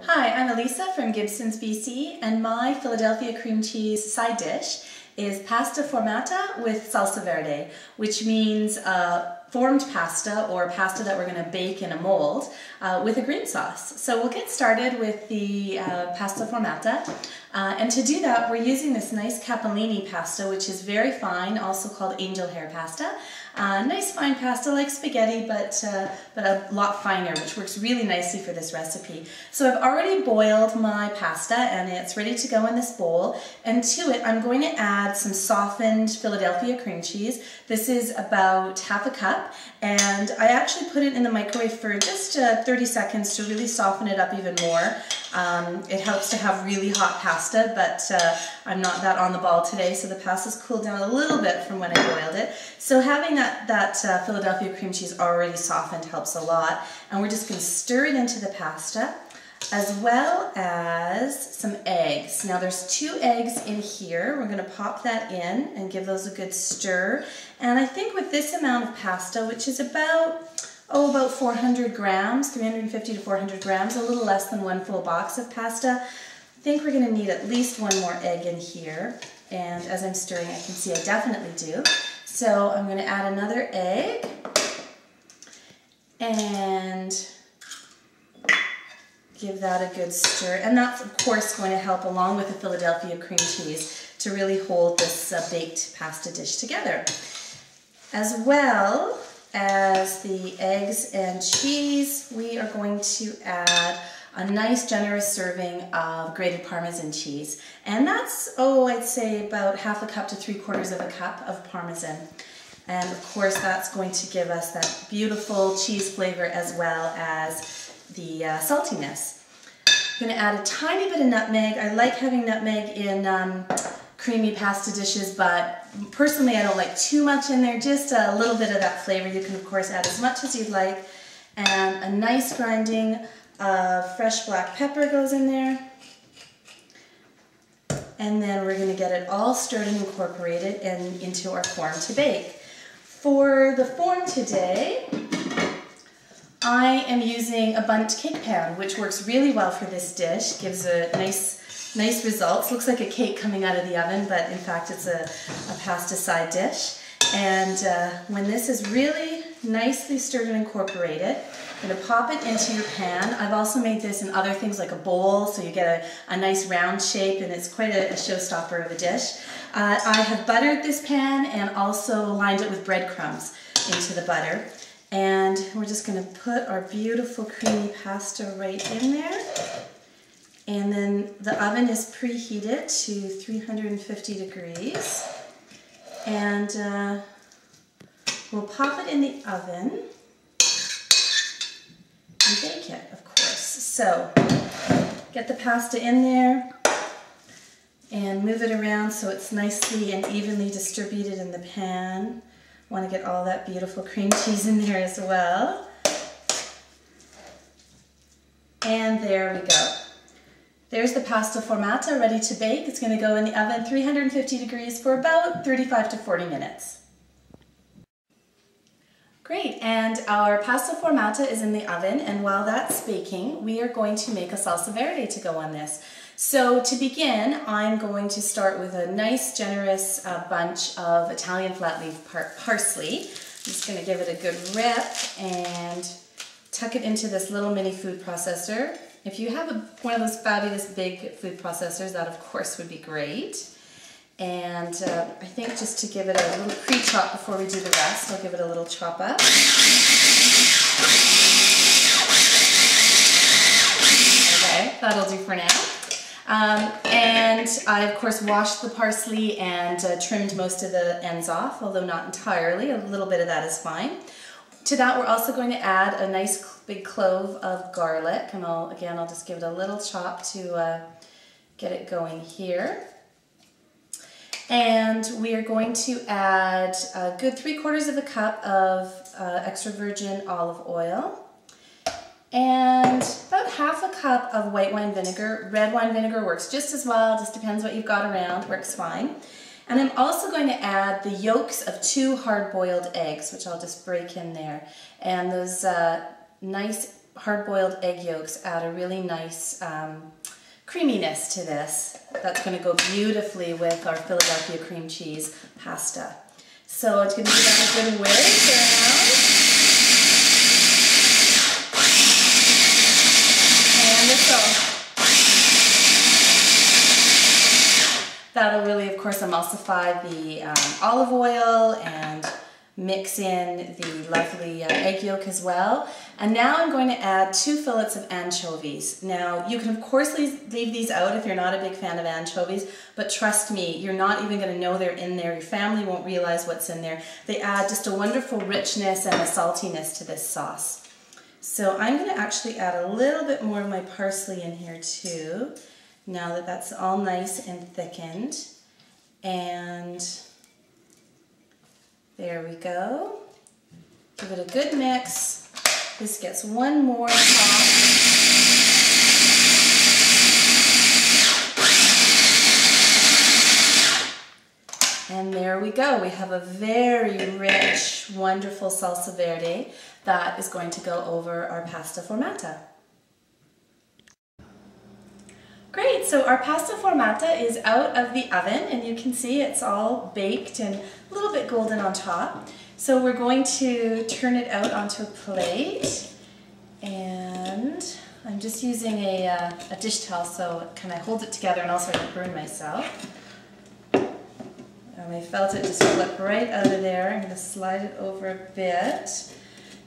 Hi, I'm Elisa from Gibsons, BC, and my Philadelphia cream cheese side dish is pasta formata with salsa verde, which means formed pasta or pasta that we're going to bake in a mold with a green sauce. So we'll get started with the pasta formata. And to do that, we're using this nice capellini pasta, which is very fine, also called angel hair pasta. Nice fine pasta like spaghetti, but a lot finer, which works really nicely for this recipe. So I've already boiled my pasta and it's ready to go in this bowl. And to it, I'm going to add some softened Philadelphia cream cheese. This is about half a cup, and I actually put it in the microwave for just 30 seconds to really soften it up even more. It helps to have really hot pasta, but I'm not that on the ball today, so the pasta's cooled down a little bit from when I boiled it. So having that Philadelphia cream cheese already softened helps a lot. And we're just going to stir it into the pasta, as well as some eggs. Now there's 2 eggs in here. We're going to pop that in and give those a good stir. And I think with this amount of pasta, which is about 400 grams, 350 to 400 grams, a little less than 1 full box of pasta, I think we're going to need at least 1 more egg in here. And as I'm stirring, I can see I definitely do. So I'm going to add another egg and give that a good stir. And that's of course going to help, along with the Philadelphia cream cheese, to really hold this baked pasta dish together. As well as the eggs and cheese, we are going to add a nice generous serving of grated Parmesan cheese. And that's, I'd say about half a cup to 3/4 of a cup of Parmesan. And of course that's going to give us that beautiful cheese flavor as well as the saltiness. I'm going to add a tiny bit of nutmeg. I like having nutmeg in creamy pasta dishes, but personally I don't like too much in there, just a little bit of that flavor. You can of course add as much as you'd like. And a nice grinding of fresh black pepper goes in there. And then we're going to get it all stirred and incorporated and into our form to bake. For the form today, I am using a bundt cake pan, which works really well for this dish. Gives a nice results. Looks like a cake coming out of the oven, but in fact it's a pasta side dish. And when this is really nicely stirred and incorporated, I'm going to pop it into your pan. I've also made this in other things like a bowl, so you get a nice round shape, and it's quite a showstopper of a dish. I have buttered this pan and also lined it with breadcrumbs into the butter. And we're just going to put our beautiful creamy pasta right in there. And then the oven is preheated to 350 degrees. And we'll pop it in the oven and bake it, of course. So get the pasta in there and move it around so it's nicely and evenly distributed in the pan. Want to get all that beautiful cream cheese in there as well. And there we go. There's the pasta formata ready to bake. It's going to go in the oven 350 degrees for about 35 to 40 minutes. Great, and our pasta formata is in the oven, and while that's baking, we are going to make a salsa verde to go on this. So to begin, I'm going to start with a nice generous bunch of Italian flat leaf parsley. I'm just going to give it a good rip and tuck it into this little mini food processor. If you have one of those fabulous big food processors, that of course would be great. And I think just to give it a little pre-chop before we do the rest, I'll give it a little chop up. Okay, that'll do for now. And I of course washed the parsley and trimmed most of the ends off, although not entirely. A little bit of that is fine. To that we're also going to add a nice big clove of garlic, and I'll just give it a little chop to get it going here. And we are going to add a good 3/4 of a cup of extra virgin olive oil and about half a cup of white wine vinegar. Red wine vinegar works just as well, just depends what you've got around, works fine. And I'm also going to add the yolks of 2 hard-boiled eggs, which I'll just break in there. And those nice hard-boiled egg yolks add a really nice creaminess to this. That's going to go beautifully with our Philadelphia cream cheese pasta. So it's going to give that a good whisk around. And whistle. That'll really, of course, emulsify the olive oil and mix in the lovely egg yolk as well. And now I'm going to add 2 fillets of anchovies. Now, you can of course leave these out if you're not a big fan of anchovies, but trust me, you're not even going to know they're in there. Your family won't realize what's in there. They add just a wonderful richness and a saltiness to this sauce. So I'm going to actually add a little bit more of my parsley in here too, now that that's all nice and thickened. And there we go. Give it a good mix. This gets one more top. And there we go. We have a very rich, wonderful salsa verde that is going to go over our pasta formata. Great, so our pasta formata is out of the oven and you can see it's all baked and a little bit golden on top. So we're going to turn it out onto a plate, and I'm just using a dish towel so it kind of holds it together and also I don't burn myself. And I felt it just flip right out of there. I'm going to slide it over a bit.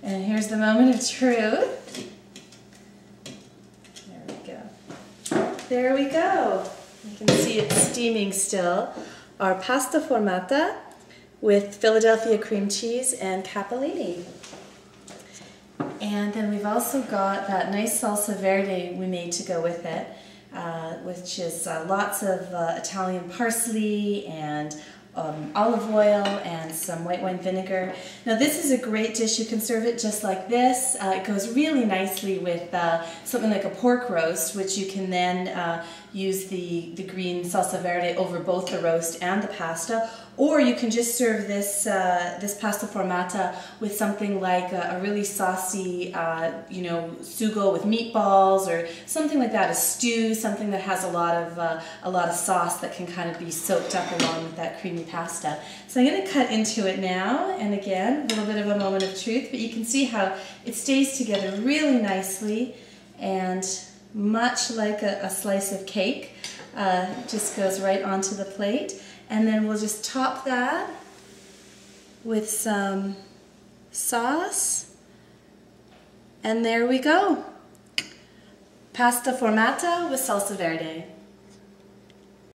And here's the moment of truth. There we go. There we go. You can see it's steaming still. Our pasta formata with Philadelphia cream cheese and capellini. And then we've also got that nice salsa verde we made to go with it, which is lots of Italian parsley and olive oil and some white wine vinegar. Now this is a great dish. You can serve it just like this. It goes really nicely with something like a pork roast, which you can then use the green salsa verde over both the roast and the pasta. Or you can just serve this this pasta formata with something like a really saucy, you know, sugo with meatballs or something like that, a stew, something that has a lot of sauce that can kind of be soaked up along with that creamy pasta. So I'm going to cut into it now, and again, a little bit of a moment of truth, but you can see how it stays together really nicely, and much like a slice of cake, just goes right onto the plate. And then we'll just top that with some sauce. And there we go. Pasta formata with salsa verde.